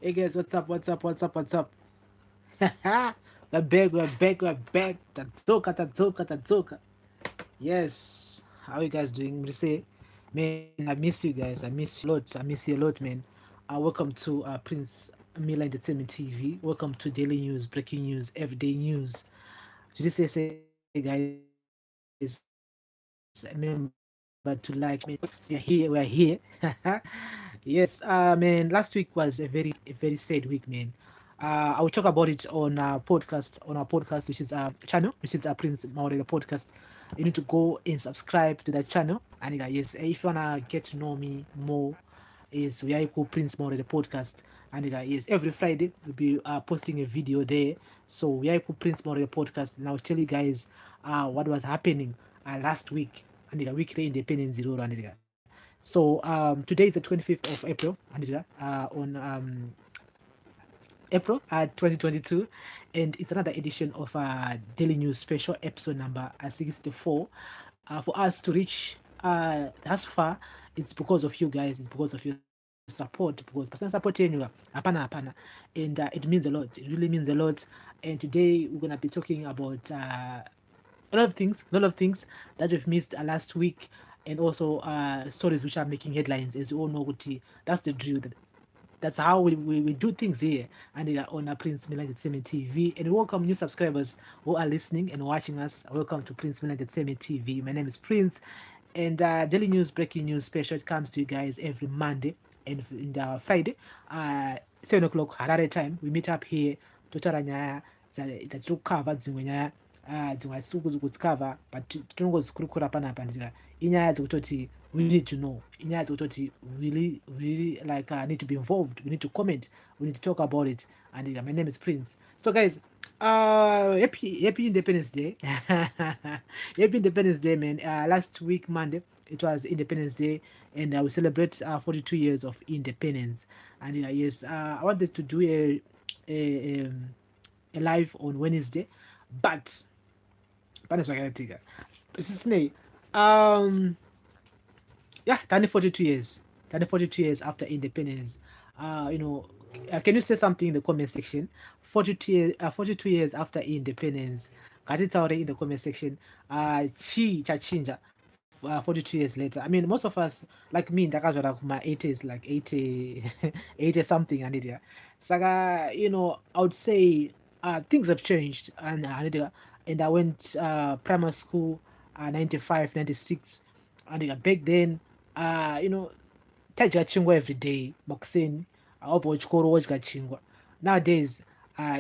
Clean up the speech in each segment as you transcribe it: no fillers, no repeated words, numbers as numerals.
Hey guys, what's up? What's up? What's up? What's up? We're back. We're back. We're back. Tazoka, tazoka, tazoka. Yes. How you guys doing? Me say, man, I miss you guys. I miss you a lot. I miss you a lot, man. Welcome to Prince Miller Entertainment TV. Welcome to daily news, breaking news, everyday news. Should say, guys, remember to like, comment. We are here. We are here. Yes, man. Last week was a very sad week, man. I will talk about it on our podcast, which is channel, which is Prince Maurel podcast. You need to go and subscribe to that channel. And yes, if you wanna get to know me more, is we are equal Prince Maurel podcast. And yes, every Friday we'll be posting a video there. So we are equal Prince Maurel podcast, and I'll tell you guys what was happening last week and the weekly independence zero and so today is the 25th of April and on April 2022, and it's another edition of Daily News Special episode number 64. For us to reach thus far, it's because of you guys, it's because of your support, because person support you, apana, and it means a lot. It really means a lot. And today we're gonna be talking about a lot of things that we've missed last week, and also stories which are making headlines. As you all know, that's the drill. That's how we do things here and on Prince Miller Entertainment TV. And we welcome new subscribers who are listening and watching us. Welcome to Prince Miller Entertainment TV. My name is Prince, and daily news, breaking news special. It comes to you guys every Monday and Friday, 7 o'clock Harare time. We meet up here to nyaya dzatiri dzimwe nyaya dzimwe hatisi kudzicover but tinongozikurukura panapa ndira inyaya dzekutoti we need to know inyaya dzekutoti really like need to be involved, we need to comment, we need to talk about it. And my name is Prince. So guys, happy Independence Day. Happy Independence Day, man. Last week Monday it was Independence Day, and we celebrate 42 years of independence. And yes, I wanted to do a, um, a live on Wednesday, but panezvakaitika zvisinei. Yeah, turning 42 years, turning 42 years after independence. You know, can you say something in the comment section? 42 years after independence, ngatitaure in the comment section. Chi chachinja 42 years later. I mean, most of us, like me, ndakazvara kuma 80s, like 80 80 something and yeah. Saka, you know, I would say things have changed, and I went primary school 95 96, and back then you know, tadya chingwa every day makuseni, wabva kuchikoro wodya chingwa. Nowadays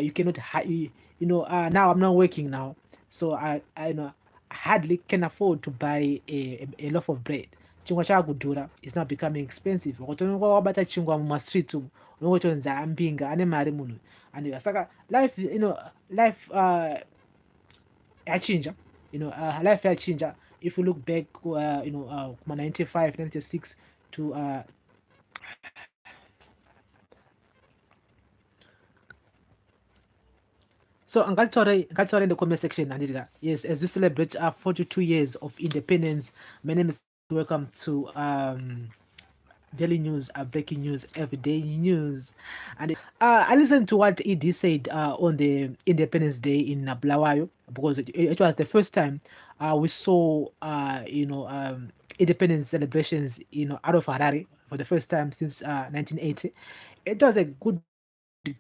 you cannot you know, now I'm not working now, so I you know, hardly can afford to buy a loaf of bread. Chingwa chakudhura, is now becoming expensive. Ukatonga wabata chingwa mumastreets umu unongotonzi ambinga ane mari munhu. And saka life, you know, life yachinja, you know, life yachinja. If you look back you know, kuma 95 96 to so ngatitaure in the comment section andidya. Yes, as we celebrate 42 years of independence, my name is welcome to daily news, breaking news, everyday news. And I listened to what ED said on the Independence Day in Bulawayo, because it was the first time we saw you know, independence celebrations, you know, out of Harare for the first time since 1980. It was a good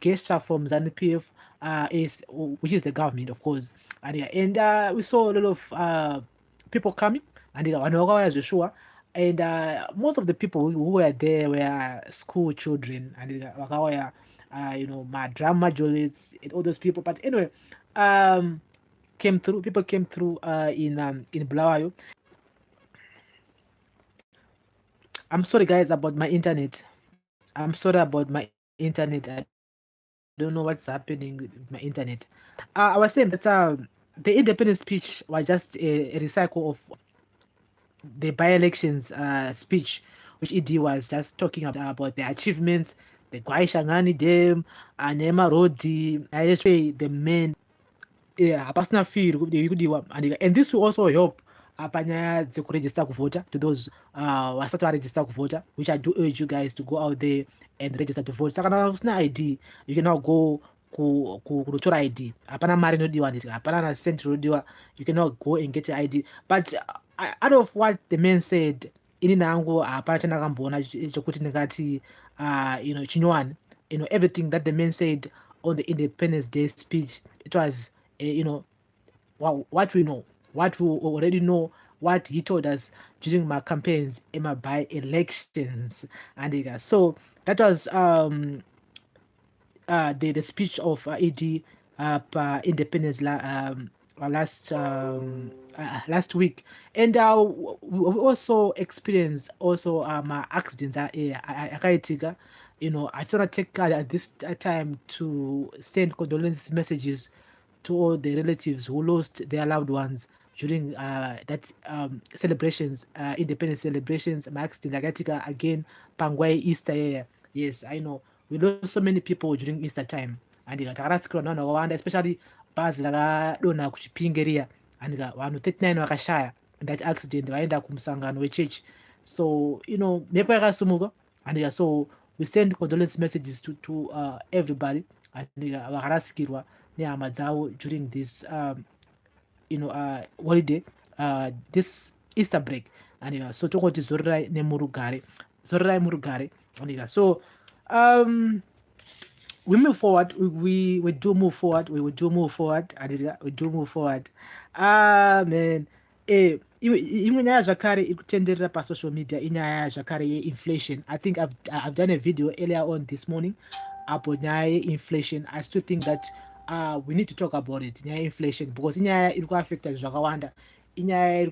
gesture from ZANU-PF, which is the government, of course. And we saw a lot of people coming, and Joshua, and most of the people who were there were school children, and you know, my drama majorits and all those people. But anyway, um, people came through in Bulawayo. I'm sorry guys about my internet. I'm sorry about my internet. I don't know what's happening with my internet. I was saying that the independence speech was just a recycle of the by-elections speech, which ED was just talking about the achievements, the Gwaishangani Dam, Nema Road, the main, yeah, personal feel and this will also help panyaya dzekuregister kuvhota to those vasati varegister kuvhota, which I do urge you guys to go out there and register to vote. Saka kana usina ID, you can now go kunotora ID. Hapana mari inodiwa nditi, hapana na cent inodiwa. You can now go and get your ID. But out of what the man said, inini hangu hapana chandakamboona chokuti ndingati chinyowani. Everything that the man said on the Independence Day speech, it was what we know, what we already know, what he told us during my campaigns in my by-elections. And so that was the speech of ED Independence last week. And we also experienced also accidents. I just want to take this time to send condolence messages to all the relatives who lost their loved ones during that celebrations, independence celebrations. My accident akatika again pangwai Easter year. Yes, I know we lost so many people during Easter time, and takarasikirwa navanhu vakawanda, especially bhazi rakadonha kuchipinge and vanhu 39 vakashaya in that accident vaenda kumusangano wechechi. So mhepo yakasumuka, and so we send condolence messages to everybody and vakarasikirwa nehama dzavo during this holiday, this Easter break. And so tongoti zorirai nemurugare, zorirai murugare. And so we move forward. We do move forward. We do move forward. We do move forward. Man. Imwe nyaya zvakare iri kutenderera pasocial media inyaya zvakare ye-inflation. I think I've done a video earlier on this morning about nyaya ye-inflation. I still think that we need to talk about it, nyaya ye-inflation, because inyaya iri kuaffecta zvakawanda. Inyaya iri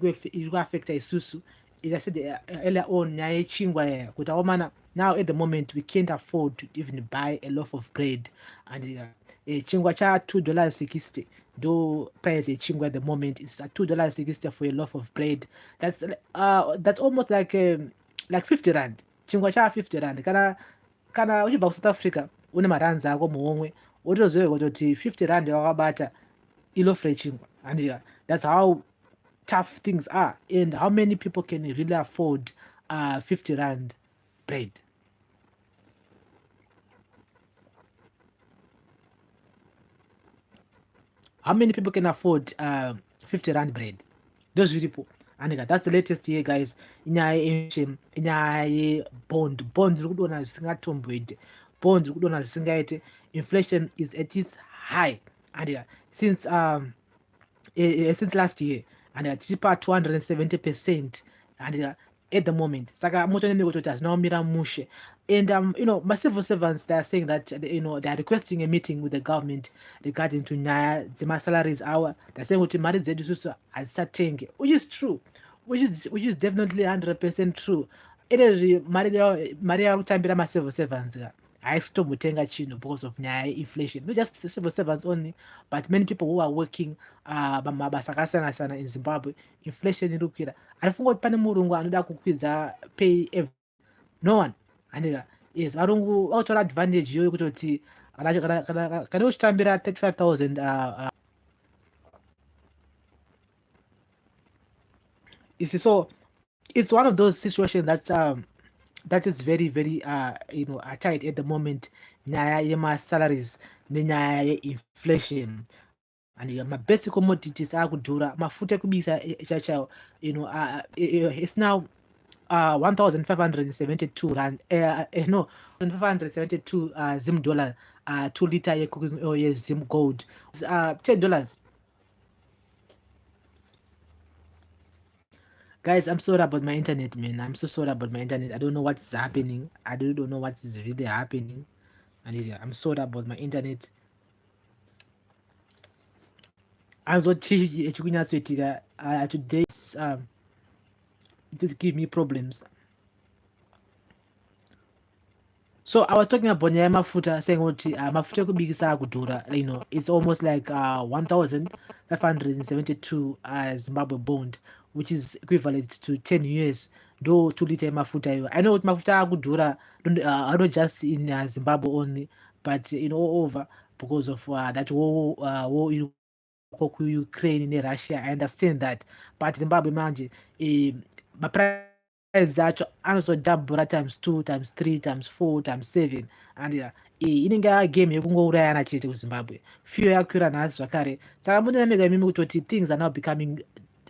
kuaffecta isusu. As I said earlier on, nyaya yechingwa yaya kuti aomana. Now at the moment we can't afford to even buy a loaf of bread, and chingwa cha $2.60. Though price chingwa at the moment is at $2.60 for a loaf of bread. That's almost like 50 rand. Chingwa cha 50 rand. Kana uchibva South Africa une maranzi ako muhomwe, wotozoya kuti 50 rand wakabata ilofu rechingwa. And that's how tough things are, and how many people can really afford 50 rand bread. How many people can afford 50 rand bread? Those people. And that's the latest year, guys. Inyaya bond riri kudonha zvisingatomboiti, bond riri kudonha zvisingaiti. Inflation is at its high, and since last year, and tichipa 270%, and at the moment saka motonemeko kuti hazvinaomira mushe. And my civil servants, they are saying that they are requesting a meeting with the government regarding to nyaya dzemasalaries ava. They're saying kuti mari dzedu isusu hadzichatenge, which is true, which is definitely 100% true. Inezvi mari yavari kutambira macivil servants haisi kutombotenga chinhu because of nyaya ye-inflation. Not just civil servants only, but many people who are working mabasa akasiyana-siyana in Zimbabwe. Inflation iri kukwira. Hatifunga kuti pane murungu anoda kukwidza pay every, no one. And yes, varungu vakutora advantage iyoyo kutoti kana uchitambira 35,000 you see. So it's one of those situations that is very very tight at the moment, nyaya yema-salaries nenyaya ye-inflation. And mabasic commodities akudhura, mafuta ekubisa chachawo it's now 1,572 rand, no, 1,572 Zim dollar, 2 liter ye-cooking oil ye-Zim gold, $10. Guys, I'm sorry about my internet, man. I'm so sorry about my internet. I don't know what's happening. I don't know what is really happening. And I'm sorry about my internet. As what today it just give me problems. So I was talking about nyaya mafuta, saying kuti mafuta ekubikisa akudhura. It's almost like 1,572 Zimbabwe bond, which is equivalent to 10 US. Though 2 liter mafuta iwo. I know kuti mafuta akudhura not just in Zimbabwe only, but all over, because of that war iri Ukraine neRussia. I understand that, but Zimbabwe manje maprice acho anozodhabhura times 2 times 3 times 4 times 7 and inenge game yekungourayana chete kuZimbabwe. Fuel yakwira nhasi zvakare, saka munonemeka imimi kutoti things are now becoming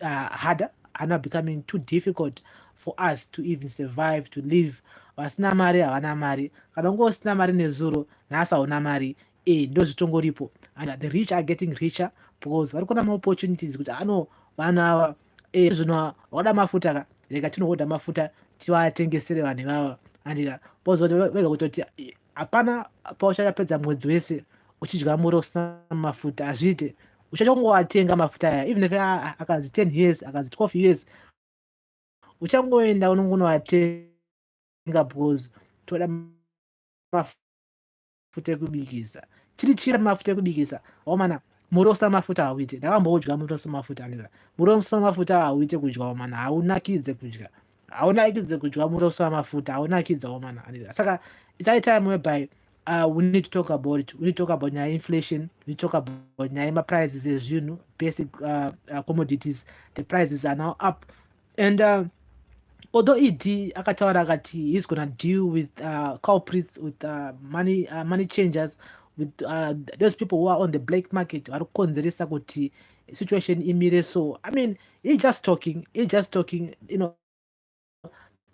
harder, are now becoming too difficult for us to even survive, to live. Vasina mari havana mari, kana unge usina mari nezuro nhasi hauna mari, ndo zvitongoripo. And the rich are getting richer because vari kuona maopportunities kuti vanhu ava zvino vada mafuta ka, rega tinohodha mafuta tivatengesere vanhu ivava. Andika pozoti vega kutoti hapana pauchapedza mwedzi wese uchidya muro usina mafuta, hazviite. Uchachangoatenga mafuta aya, even if akazi 10 years akazi 12 years uchangoenda unongonoatenga because toda mafuta ekubikisa. Chiri mafuta ekubikisa, wamana muro usina mafuta hauite. Ndakamboudya muro usina mafuta andika. Muro usina mafuta hauite kudya wamana, haunakidze kudya. Haunakidze kudya muro usina mafuta, haunakidze wamana andika. Saka it's high time whereby we need to talk about it. We need to talk about inflation. We need to talk about prices as you know, basic commodities. The prices are now up. And although ED akataura akati he's gonna deal with culprits, with money changers, with those people who are on the black market, varukonzeresa kuti situation imire so. I mean, he's just talking, you know.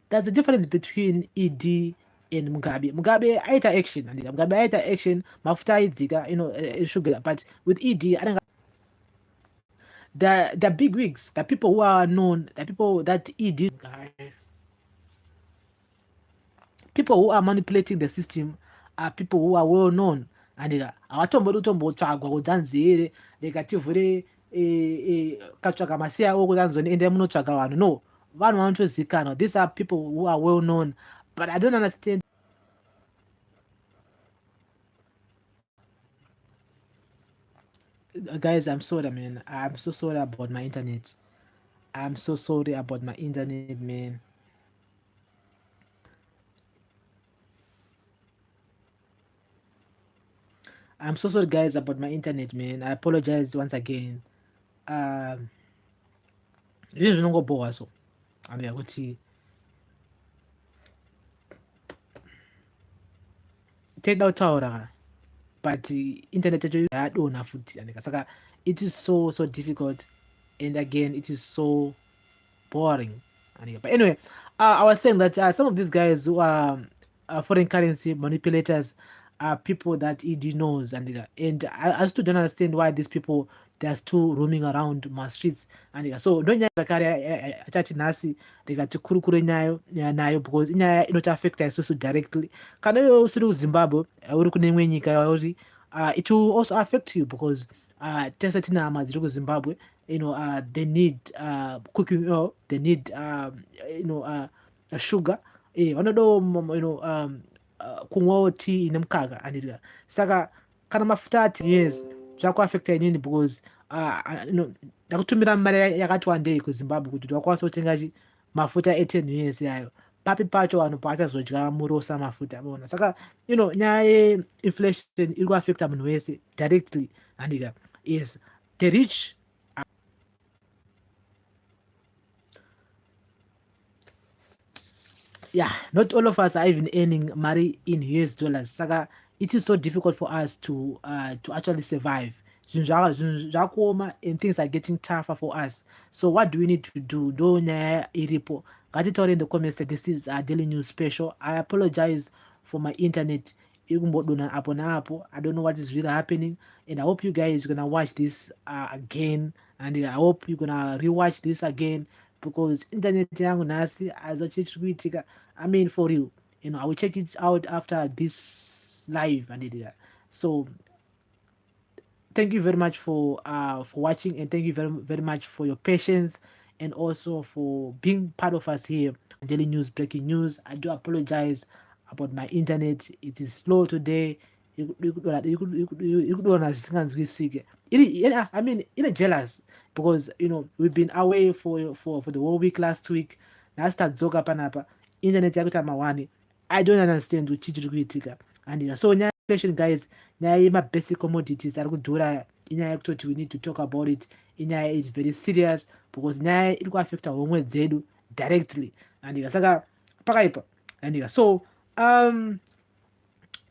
There's a difference between ED and Mugabe. Mugabe aita action, and Mugabe aita action, mafuta aidzika, you know, sugar. But with ED, I think the big wigs, the people who are known, the people that ED, people who are manipulating the system are people who are well known. And avatombotsvagwa kudzanzi rekativhure katsvaga masiya oko kudzanzoniende munotsvaga vanhu. No, vanhu vanotozikanwa. These are people who are well known. But I don't understand. Guys, I'm sorry, man. I'm so sorry about my internet. I'm so sorry about my internet, man. I'm so sorry, guys, about my internet, man. I apologize once again. Zvinhu zvinongobohwa so. Andika kuti tenda kutaura but internet yacho yadonha futi andika. Saka it is so difficult, and again it is so boring andika. But anyway, I was saying that some of these guys who are foreign currency manipulators are people that ED knows andika. And I still don't understand why these people, they're still roaming around my streets andika. So ndo nyaya zvakare atati nhasi ndikati kurukure nayo because inyaya inotiaffecta isusu directly. Kana iwe usiri kuZimbabwe uri kune imwe nyika yauri, it will also affect you because tese tina hama dziri kuZimbabwe, you know, they need cooking oil, they need you know, sugar, vanodawo you know, kumwawo tea ine mukaka andika. Saka kana mafuta ati yes zvakuaffecta inini because you know, ndakutumira mari yakati wandei kuZimbabwe kuti ndakwanisa kutenga mafuta e10 years yayo. Papi pacho vanhu pavachazodya muro usina mafuta bona. Saka you know, nyaya yeinflation iri kuaffecta munhu wese directly andika. Yes, the rich not all of us are even earning money in US dollars. Saka it is so difficult for us to actually survive. Zvakuoma and things are getting tougher for us. So what do we need to do? Do nyaya iripo. Ngatitaure in the comments that this is a daily news special. I apologize for my internet. I don't know what is really happening, and I hope you guys are gonna watch this again, and I hope you're gonna rewatch this again because internet yangu nasi azochikuitika. I mean, for real, you know, I will check it out after this live and so thank you very much for watching, and thank you very much for your patience and also for being part of us here on Daily News Breaking News. I do apologize about my internet. It is slow today. You could I mean, jealous because you know we've been away for the whole week last week. Now start zoga panapa internet yakuta mawani. I don't understand which and so inflation, guys, my basic commodities are good. inyaya yekutoti we need to talk about it, inyaya is very serious because nyaya iri kuaffecta homwe dzedu directly andika saka pakaipa andika. So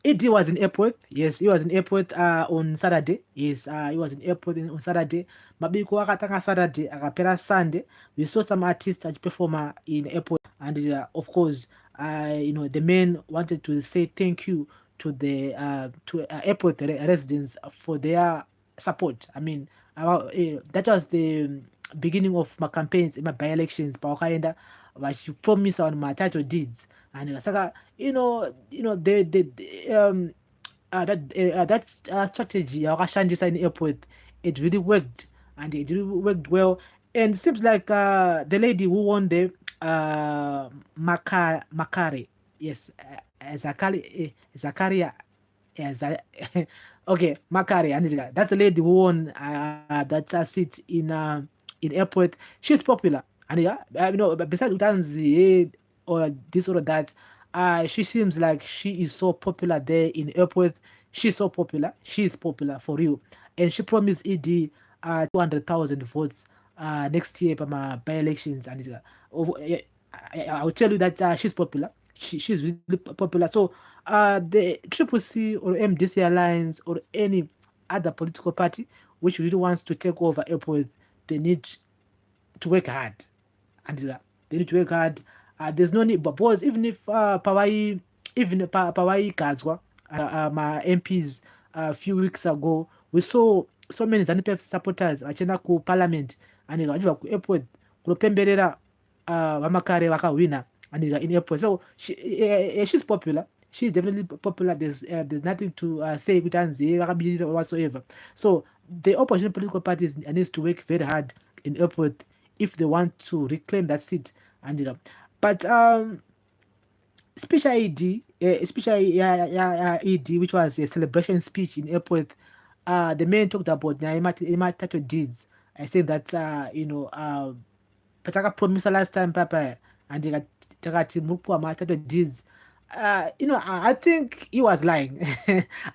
ED was in airport. Yes, he was in airport on Saturday. Yes, he was in airport on Saturday. Mabiko akatanga Saturday, akapera Sunday. We saw some artists perform in airport, and of course, the men wanted to say thank you to the airport residents for their support. I mean, that was the beginning of my campaigns in my by-elections. Pawakaenda, she promised on my title deeds, and saka that strategy yakashandisa in airport, it really worked, and it really worked well. And it seems like the lady who won the Makare, yes, Zakaria, yes, okay, Makare, and that's the lady who won that seat in airport. She's popular, and but besides Utanzi or this or that, she seems like she is so popular there in airport. She's so popular. She is popular for real, and she promised ED 200,000 votes next year for my by-elections. And I will tell you that she's popular. She's really popular. So the Triple C or MDC Alliance or any other political party which really wants to take over airport, they need to work hard. And they need to work hard. There's no need, but boys, even if Pawai, Kazwa, my MPs a few weeks ago, we saw so many ZANU-PF supporters vachenda ku parliament and vachiva ku airport kunopemberera vamakare vakawina and in airport. So she's popular. She's definitely popular. There's nothing to say whatsoever. So the opposition political parties needs to work very hard in airport if they want to reclaim that seat. And but special ED, especially ED, which was a celebration speech in airport, the man talked about Naima title deeds. I think that Pataka promised last time, Papa, and they got Mupua title deeds. I think he was lying.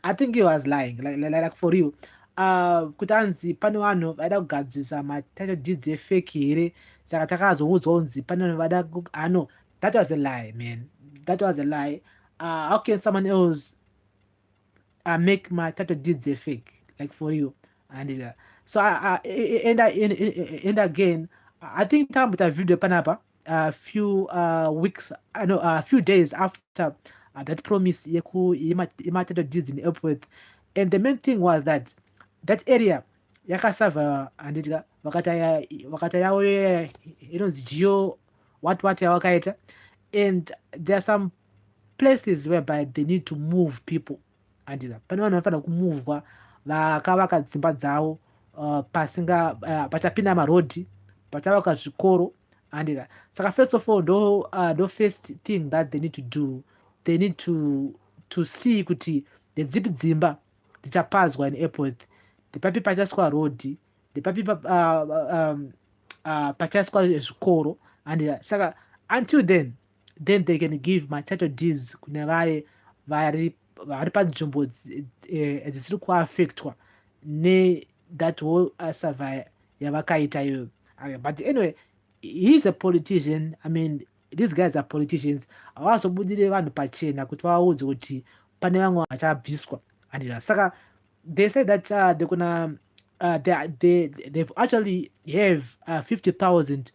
I think he was lying, like for you. Kutanzi pane vanhu vaida kugadzirisa matitle deeds efake here saka takazoudzwa kunzi pane vanhu vaida no, that was a lie, man. That was a lie. How can someone else make my title deeds fake, like for you? And so and again, I think time with a video panapa a few weeks, a few days after that promise my title deeds in airport, and the main thing was that area yakasava anditi vakata yavo inonzi geo what yavakaita, and there are some places whereby they need to move people. Andita pane vanhu vanofanira kumuvwa vakavaka dzimba dzavo pachapinda marodhi, pachavaka zvikoro. Andita saka first of all ndo first thing that they need to do, they need to see kuti ndedzipi dzimba dzichapadzwa in airport, ndepapi pachaiswa rodhi, ndepapi pachaiswa zvikoro. And saka until then they can give my title deeds kune vaye vari panzvimbo dzisiri kuaffectwa that whole survey yavakaita iyoyo. But anyway, he's a politician. I mean, these guys are politicians. Havazobudire vanhu pachena kuti vaudze kuti pane vamwe vachabviswa. And saka they say that they're gonna they've actually have 50,000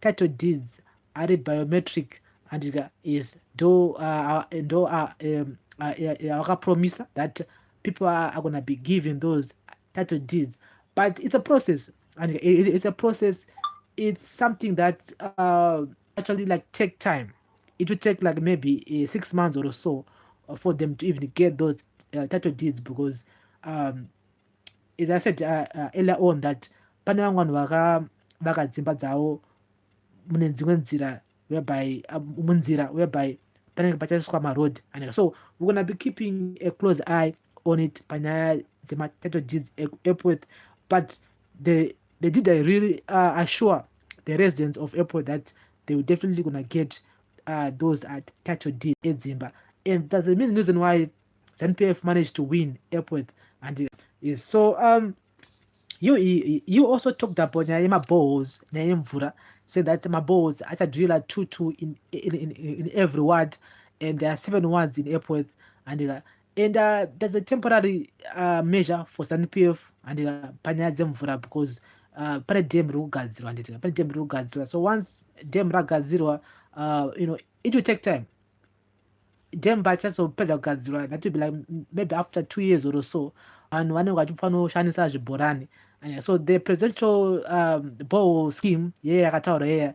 title deeds ari biometric, and is wakapromisa that people are going to be given those title deeds. But it's a process, and it's a process. It's something that actually like take time. It will take like maybe 6 months or so for them to even get those title deeds, because as I said earlier on, that pane vamwe vanhu vakadzimba dzavo mune dzimwe nzira whereby munzira whereby panenge pachaiswa maroad. And so we're going to be keeping a close eye on it panyaya dzematitle deeds airport. But they did really assure the residents of airport that they were definitely going to get those title deeds edzimba. And that's the main reason why ZANU-PF managed to win airport. And Yes. So you also talked about nyaya yemaboreholes nyaya yemvura, said that maboreholes achadrilla 2 in every ward, and there are 7 wards in Epworth, and there's a temporary measure for ZANU-PF and panyaya dzemvura because pane dam riri kugadzirwa handitika pane dam riri kugadzirwa. So once dam ragadzirwa, it will take time. Dam pachazopedza kugadzirwa, that will be like maybe after 2 years or so, vanhu vanenge vachifanira kushandisa zvibhorani. And so the presidential borehole scheme yeye yakataura yeye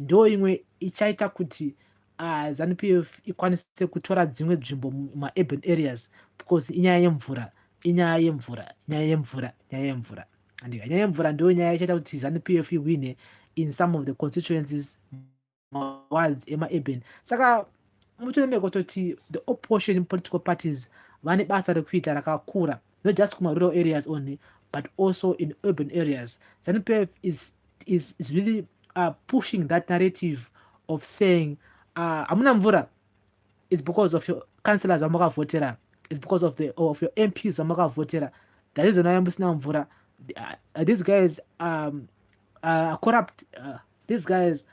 ndo imwe ichaita kuti ZANU-PF ikwanise kutora dzimwe nzvimbo mumaurban areas, because inyaya yemvura, inyaya yemvura, nyaya yemvura, nyaya yemvura. And nyaya yemvura ndo nyaya ichaita kuti ZANU-PF iwine in some of the constituencies, mawards ema-urban. Saka mutonemeka kutoti the opposition political parties vane basa rekuita rakakura, not just kuma-rural areas only, but also in urban areas. ZANU-PF is really pushing that narrative of saying hamuna mvura is because of your councillors vamakavhotera, it's because of your MPs vamakavhotera. That is why musina mvura. These guys are corrupt. These guys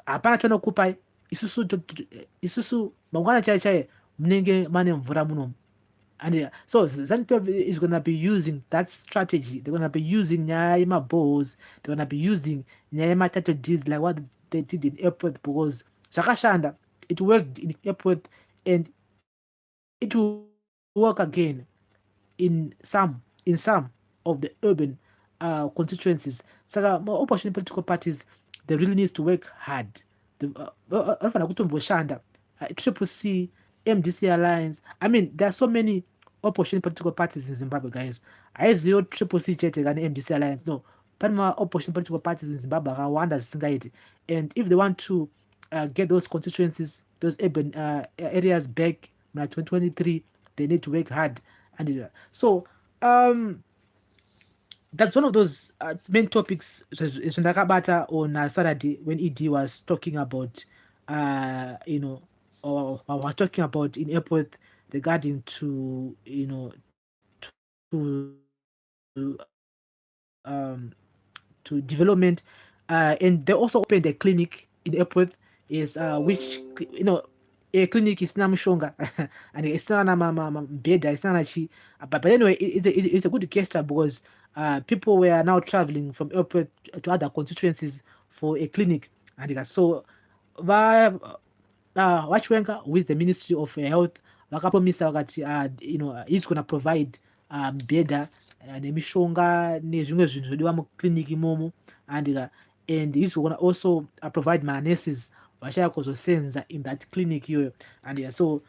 hapana chanokupai isusu mangwana chaiye munenge mane mvura munomu. And so ZANU-PF is going to be using that strategy. They're going to be using nyaya yemaboreholes, they're going to be using nyaya yematitle deeds like what they did in Epworth, because zvakashanda, it worked in Epworth and it will work again in some of the urban constituencies. So opposition political parties, they really need to work hard. Triple C, MDC Alliance. I mean, there are so many opposition political parties in Zimbabwe, guys. I zero Triple C Chete and MDC Alliance. No, Panama opposition political parties in Zimbabwe are Rwanda Singaiti. And if they want to get those constituencies, those urban areas back by 2023, they need to work hard. And so that's one of those main topics on Saturday when ED was talking about or was talking about in Epworth regarding to to development, and they also opened a clinic in Epworth, is which a clinic is namshonga and it's not bed, it's not chi, but anyway, it's a good gesture because people were now traveling from Epworth to other constituencies for a clinic, and so Wachwenga with the Ministry of Health vakapromisa vakati he's going to provide beda nemishonga nezvimwe zvinhu zvodiwa mukliniki imomo, and he's going to also provide manurses vachaya kuzosenza in that clinic iyoyo. And so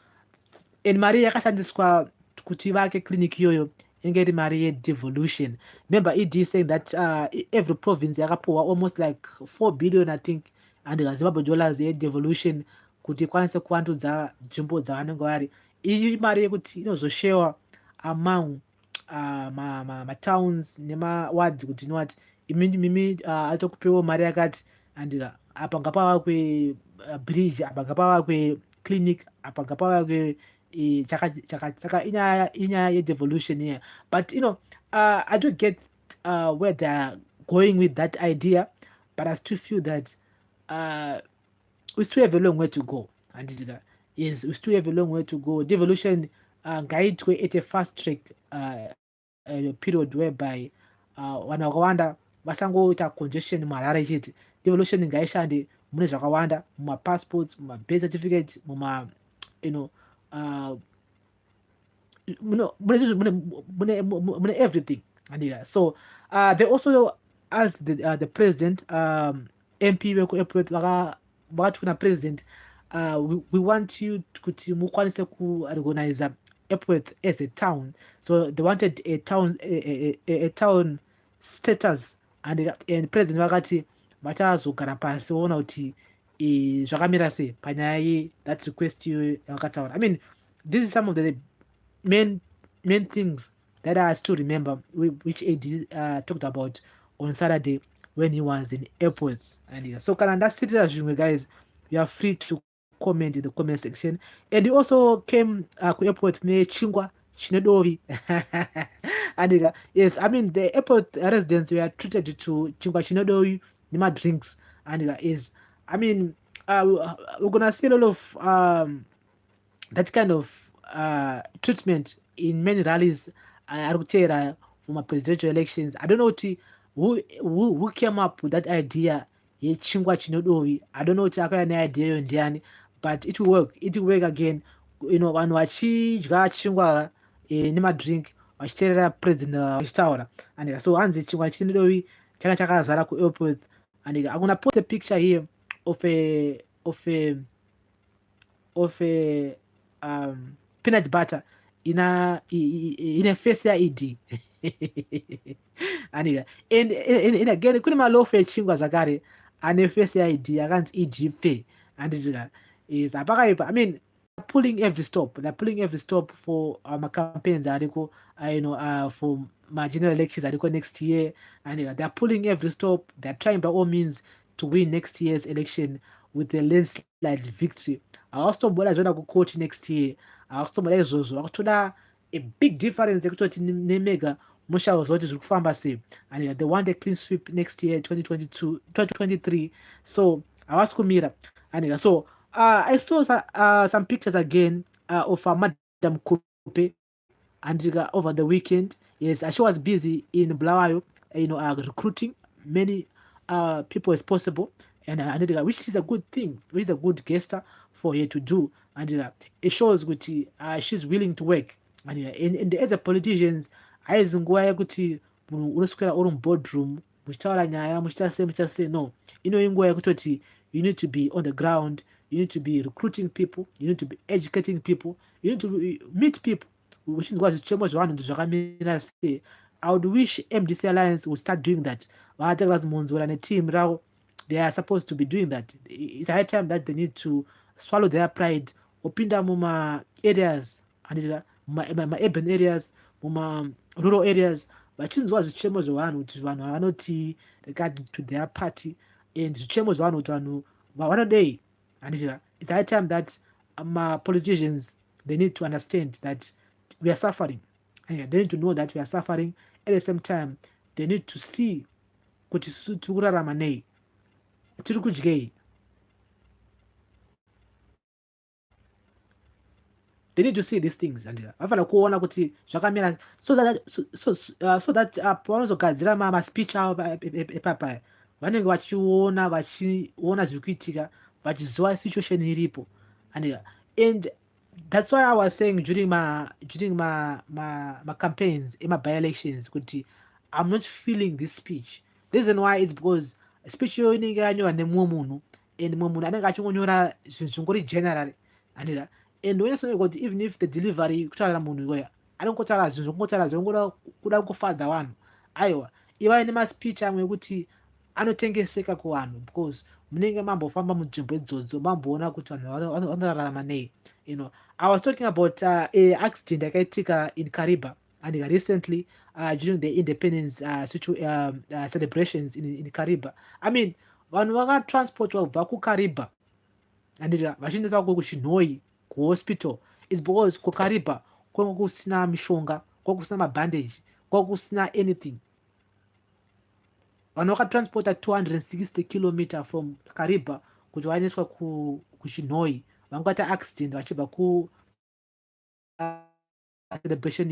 and mari yakashandiswa kuti vake clinic iyoyo inge iri mari yedevolution. Remember ED saying that every province yakapuwa almost like 4 billion I think and Zimbabwe dollars yedevolution kuti ikwanise kuvandudza nzvimbo dzavanenge vari. Iyi mari yekuti inozoshewa among matowns nemawards kuti inowati mimi atokupewo mari yakati, and apa ngapavakwe bridge, apa ngapavakwe clinic, apa ngapavakwe chakati. Saka inyaya yedevolution here. But I do get where they're going with that idea, but I still feel that we still have a long way to go. And yes, we still have a long way to go. Devolution ngaitwe at a fast track period whereby vanhu vakawanda vasangoita congestion muHarare chete. Devolution ngaishande mune zvakawanda, mumapassports, mumabirth certificate, mune everything. And so they also asked the president, MP Epworth vakati kuna president, we want you kuti mukwanise kuorganize Epworth as a town. So they wanted a town status, and president vakati vachazogara pasi voona kuti zvakamira sei panyaya that request you yakataura. I mean, this is some of the main things that I still remember, which AD talked about on Saturday when he was in Epworth. And so kana ndasitira zvimwe, guys, you are free to comment in the comment section. And he also came ku Epworth nechingwa Chinodovi. And yes, I mean the airport residents were treated to chingwa Chinodovi, Nima drinks, and is I mean we're gonna see a lot of that kind of treatment in many rallies arikutera for my presidential elections. I don't know who came up with that idea yechingwa chinodovi. I don't know kuti akauya neidea iyo ndiani, but it will work again. Vanhu vachidya chingwa nemadrink vachiteerera president vachitaura, and so hanzi chingwa chinodovi changa chakazara kuairport. And I'm gonna post a picture here of a peanut butter in a face ID. And again kune malofu echingwa zvakare ane face ID akanzi EGP, and is apakaipa. I mean they're pulling every stop for campaigns ariko for my general elections ariko next year, and they're pulling every stop. They're trying by all means to win next year's election with a landslide victory. Avakutomboda zvona kucourt next year, avakutomboda izvozvo, vakutoda a big difference yekutoti nemega mushauza kuti zviri kufamba sei, and they want a clean sweep next year 2022 2023. So havasi kumira. And so I saw some pictures again of Madam Kupe and over the weekend. Yes, she was busy in Blawayo, recruiting many people as possible, and which is a good thing, which is a good gesture for her to do, and it shows which she's willing to work. And as a politicians, aizinguva yekuti munhu unoswera uri muboardroom muchitaura nyaya muchita no, inguva yekutoti you need to be on the ground, you need to be recruiting people, you need to be educating people, you need to meet people. Uchinzwa zvichemo zvevanhu zvakamira sei. I would wish MDC Alliance would start doing that. Vataklas Monzura and team rao, they are supposed to be doing that. It's high time that they need to swallow their pride. Opinda muma areas and my urban areas, muma rural areas. Vachinzwa zvichemo zvevanhu kuti vanhu havanoti regard to their party, and zvichemo zvevanhu kuti vanhu vanodei. And it's high time that politicians, they need to understand that we are suffering. And they need to know that we are suffering. At the same time, they need to see kuti tikurarama nei, tiri kudyei. They need to see these things, and vafana kuona kuti zvakamira, so that pavanozogadzira maspeech avo epapa vanenge vachiona zviri kuitika, vachiziva situation iripo. And that's why I was saying during my campaigns in my by-elections kuti I'm not feeling this speech. The reason why is because speech yo inenge yanyorwa nemumwe munhu, and mumwe munhu anenge achingonyora zvinhu zvingori general, and wenyasonyeka kuti even if the delivery kutaurira munhu iyoya anongotaura zvinhu zvokungotaura zvongoda kuda kufadza vanhu, aiwa ivai nemaspeech amwe ekuti anotengeseka kuvanhu, because munenge mambofamba munzvimbo idzodzo mamboona kuti vanhu vanorarama nei. I was talking about a accident yakaitika in Kariba, and recently during the independence celebrations in Kariba. I mean, vanhu vakatransportwa kubva kuKariba and vachiendeswa kuChinhoi kuhospital. It's because kuKariba kwanga kusina mishonga, kwanga kusina mabandage, kwanga kusina anything. Vanhu vakatransporta 260 kilometer from Kariba kuti vaendeswa kuChinhoi. Vangata accident vachibva ku celebration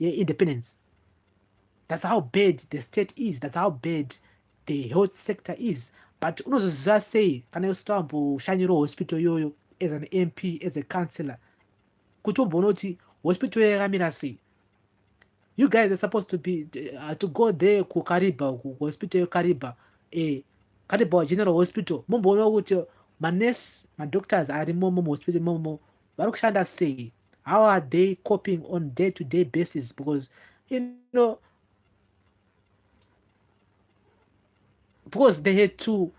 independence. That's how bad the state is. That's how bad the health sector is. But unozoziva sei kana usitoamboshanyira hospital iyoyo as an MP, as a councillor, kuti umboona kuti hospital yakamira sei. You guys are supposed to be to go there kuKariba, hospital yeKariba, Kariba General Hospital. Mumboona kuti manurse, doctors are in hospital momo. Varikushanda sei? How are they coping on day-to-day basis? Because because they had to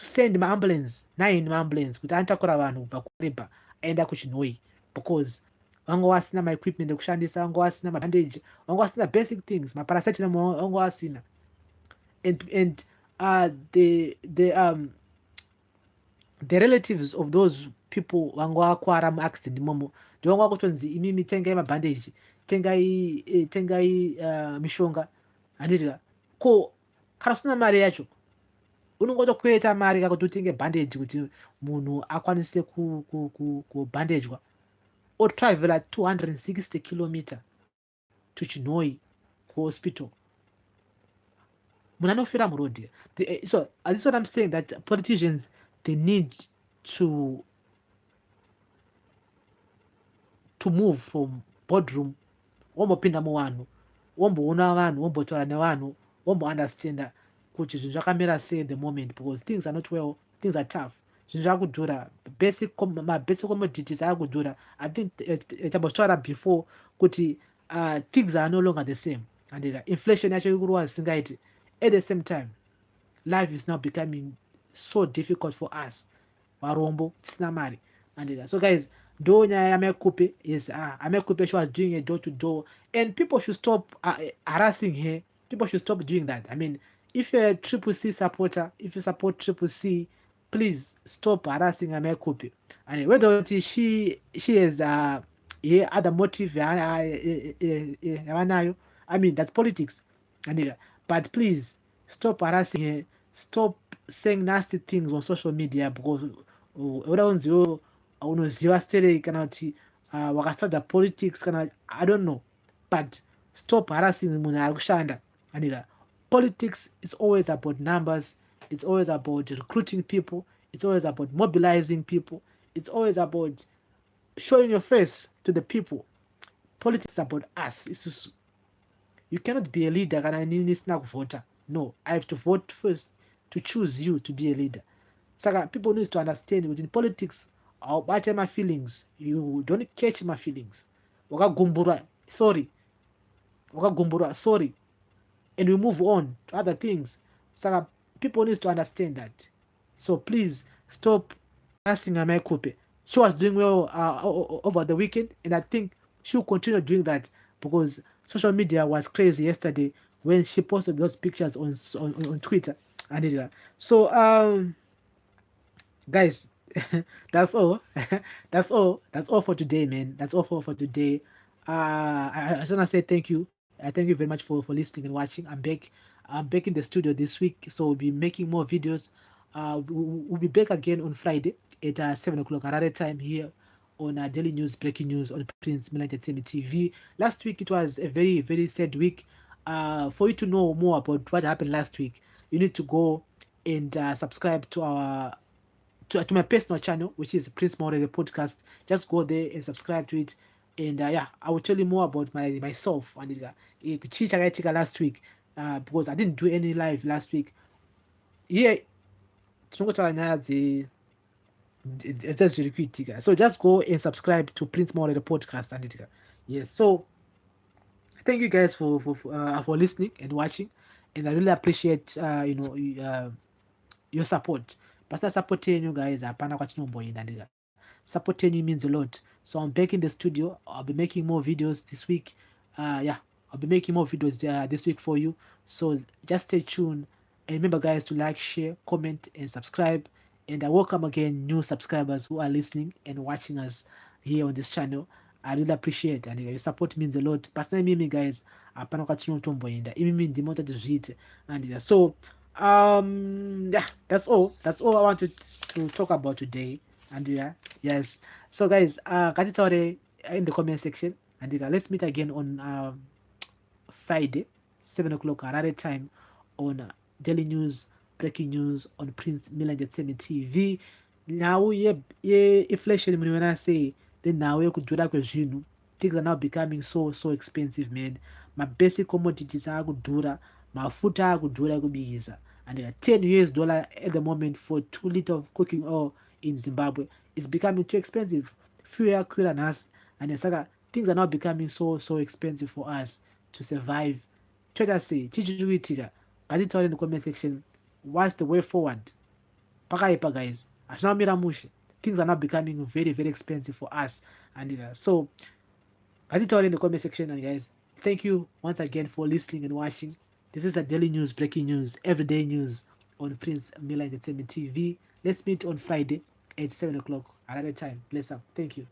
send my ambulance, 9 ambulance kuti antakura vanhu kubva kuKariba aenda kuChinhoi, because vanga vasina maequipment ekushandisa, vanga vasina mabandage, vanga vasina basic things, maparacetamol vanga vasina. And the relatives of those people vangoakwara muaccident imomo ndovanga kutonzi imimi tengai mabhandeji tengai mishonga handitika ko kana usina mari yacho unongotokweta mari kakuti utenge bhandeji kuti munhu akwanise kubhandejwa otravela 260 kilometer to Chinoi kuhospital munhu anofira murodhi. So this is what I'm saying, that politicians, they need to move from boardroom wombopinda muvanhu womboona vanhu wombotaura nevanhu wombounderstanda kuti zvinhu zvakamira sei at the moment, because things are not well, things are tough, zvinhu zvakudhura, mabasic commodities akudhura. I think tambotaura before kuti things are no longer the same, and inflation yacho ikuruwa zvisingaiti. At the same time, life is now becoming so difficult for us varombo tisina mari, and so guys, do nyaya yamekupe is amekupe, she was doing a door to door, and people should stop harassing her. People should stop doing that. I mean, if you're a Triple C supporter, if you support Triple C, please stop harassing amekupe. And whether she has other motive, I mean, that's politics, and but please stop harassing her, stop saying nasty things on social media, because unoziva stere kana kuti wakastada politics kana I don't know, but stop harassing munhu ari kushanda. And politics is always about numbers, it's always about recruiting people, it's always about mobilizing people, it's always about showing your face to the people. Politics is about us. You cannot be a leader kana nini sina kuvota. No, I have to vote first to choose you to be a leader. Saka people need to understand within politics, about my feelings, you don't catch my feelings. Wakagumbura, sorry, and we move on to other things. Saka people need to understand that. So please stop asking Amekupe. She was doing well over the weekend, and I think she'll continue doing that, because social media was crazy yesterday when she posted those pictures on Twitter. And so guys, that's all. That's all for today, man. That's all for today. I just want to say thank you. I thank you very much for listening and watching. I'm back in the studio this week, so we'll be making more videos. We'll be back again on Friday at 7 o'clock Harare time here on Daily News, Breaking News on Prince Miller Entertainment TV. Last week it was a very, very sad week. For you to know more about what happened last week, you need to go and subscribe to our to my personal channel, which is Prince Millerentertainment Podcast. Just go there and subscribe to it, and yeah, I will tell you more about myself and last week, because I didn't do any live last week. Yeah, so just go and subscribe to Prince Millerentertainment Podcast and yes. So thank you guys for listening and watching, and I really appreciate your support. Pastor supporting you guys, supporting you means a lot. So I'm back in the studio. I'll be making more videos this week. Yeah, I'll be making more videos this week for you. So just stay tuned, and remember guys to like, share, comment, and subscribe. And I welcome again new subscribers who are listening and watching us here on this channel. I really appreciate, and your support means a lot. Personally, mimi guys, apana kwatinotomboenda imimi ndimota tizviite, and so yeah, that's all I wanted to talk about today. And yes, so guys, katitaure in the comment section, and let's meet again on Friday 7 o'clock Harare time on Daily News, Breaking News on Prince Miller Entertainment TV. Now inflation, when I say then now kudhura kwezvinhu, things are now becoming so expensive, man. My basic commodities are kudhura, mafuta akudhura kubikisa, and $10 at the moment for 2 liters of cooking oil in Zimbabwe is becoming too expensive. Fuel and us, and things are now becoming so expensive for us to survive. Twitter say chichiruitika, tell in the comment section what's the way forward. Pakaipa guys, things are now becoming very expensive for us, and so tell in the comment section. And guys, thank you once again for listening and watching. This is a Daily News, Breaking News, everyday news on Prince Miller Entertainment TV. Let's meet on Friday at 7 o'clock another time. Bless up. Thank you.